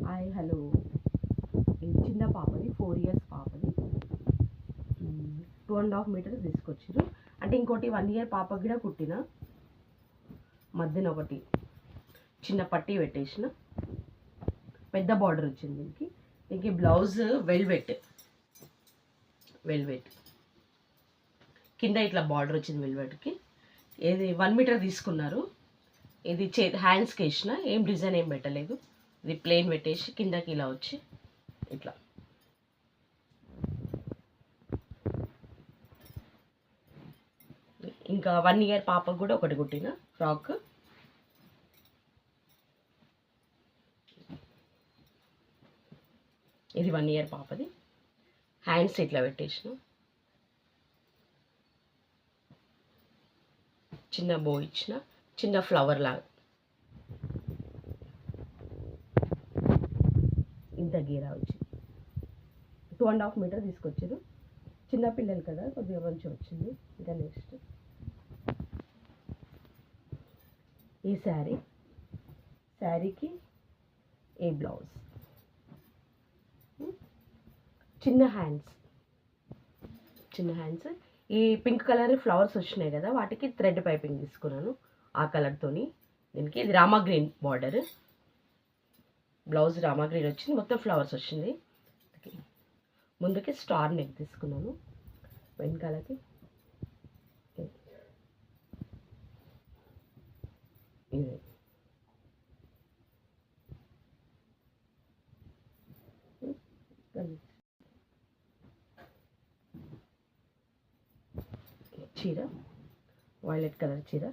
Hi hello. ఇది చిన్న పాపది 4 ఇయర్స్ పాపది 2.5 మీటర్స్ తీసుకొచ్చారు. అంటే ఇంకోటి 1 ఇయర్ పాపకి కూడా కుట్టిన మధ్యన ఒకటి చిన్న పట్టీ పెట్టేసిన. పెద్ద బార్డర్ వచ్చింది దీనికి. దీనికి బ్లౌజ్ వెల్వెట్ కింద ఇట్లా బార్డర్ వచ్చింది వెల్వెట్కి. ఇది 1 మీటర్ తీసుకున్నారు. ఇది హ్యాండ్స్కి వేసిన, ఏం డిజైన్ ఏం పెట్టలేదు. ఇది ప్లెయిన్ పెట్టేసి కిందకి ఇలా వచ్చి ఇట్లా ఇంకా 1 ఇయర్ పాపకు కూడా ఒకటి కుట్టిన ఫ్రాక్. ఇది 1 ఇయర్ పాపది. హ్యాండ్స్ ఇట్లా పెట్టేసిన, చిన్న బో ఇచ్చిన, చిన్న ఫ్లవర్ లాగా ఇంత గీరా వచ్చి 2.5 మీటర్ తీసుకొచ్చారు. చిన్న పిల్లలు కదా, కొద్దిగా మంచిగా వచ్చింది. ఇంకా నెక్స్ట్ ఈ శారీకి ఏ బ్లౌజ్, చిన్న హ్యాండ్స్. ఈ పింక్ కలర్ ఫ్లవర్స్ వచ్చినాయి కదా, వాటికి థ్రెడ్ పైపింగ్ తీసుకున్నాను ఆ కలర్తోని. దీనికి ఇది Rama green border, blouse Rama green వచ్చింది, మొత్తం ఫ్లవర్స్ వచ్చింది. ముందుకి స్టార్ నెక్ తీసుకున్నాను, వెనకాలకి ఇది చీర, వైలెట్ కలర్ చీర.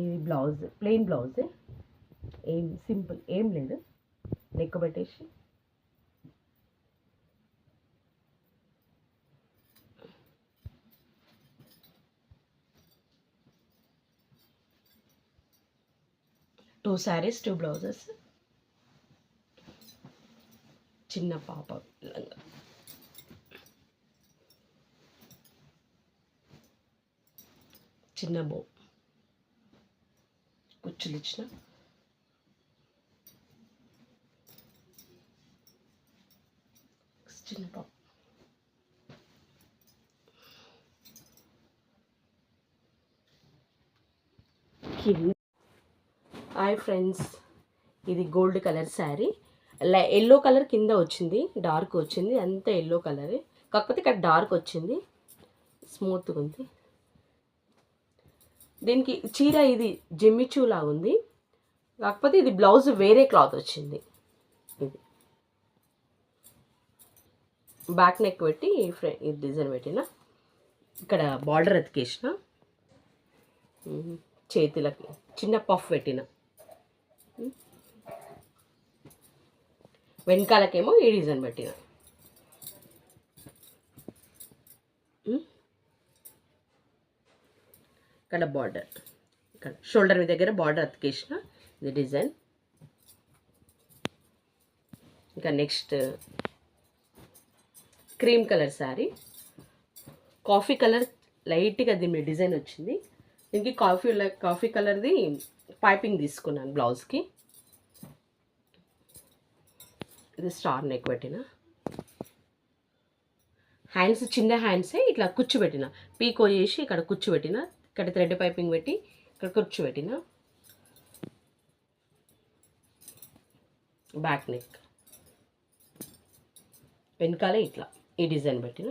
ఇది బ్లౌజ్ ప్లెయిన్ బ్లౌజే, ఏం సింపుల్ ఏం లేదు. నెక్ పెట్టేసి టూ శారీస్ 2 బ్లౌజెస్. చిన్న పాప లంగా, చిన్న బో, కుచ్చులు ఇచ్చిన, చిన్న పాప. హాయ్ ఫ్రెండ్స్, ఇది gold colour sari. Yellow colour కింద వచ్చింది, డార్క్ వచ్చింది, అంతా ఎల్లో కలరే. కాకపోతే ఇక్కడ డార్క్ వచ్చింది, స్మూత్గా ఉంది. దీనికి చీర ఇది జెమ్మిచూ లాగా ఉంది, కాకపోతే ఇది బ్లౌజ్ వేరే క్లాత్ వచ్చింది. ఇది బ్యాక్ నెక్ పెట్టి ఇది డిజైన్ పెట్టిన, ఇక్కడ బార్డర్ అతికేసిన, చేతులకి చిన్న పఫ్ పెట్టిన, వెనకాలకేమో ఈ డిజైన్ పెట్టిన. ఇక్కడ బార్డర్, ఇక్కడ షోల్డర్ మీ దగ్గర బార్డర్ అతికేసిన, ఇది డిజైన్. ఇంకా next cream colour sari, coffee colour లైట్గా దీని డిజైన్ వచ్చింది. దీనికి కాఫీ కలర్ది పైపింగ్ తీసుకున్నాను బ్లౌజ్కి. ఇది స్టార్ నెక్ పెట్టిన, హ్యాండ్స్ చిన్న హ్యాండ్సే ఇట్లా కుచ్చు పెట్టిన, పీకో చేసి ఇక్కడ కుచ్చు పెట్టిన, ఇక్కడ థ్రెడ్ పైపింగ్ పెట్టి ఇక్కడ కుచ్చు పెట్టిన. బ్యాక్ నెక్, వెనకాలే ఇట్లా ఈ డిజైన్ పెట్టిన.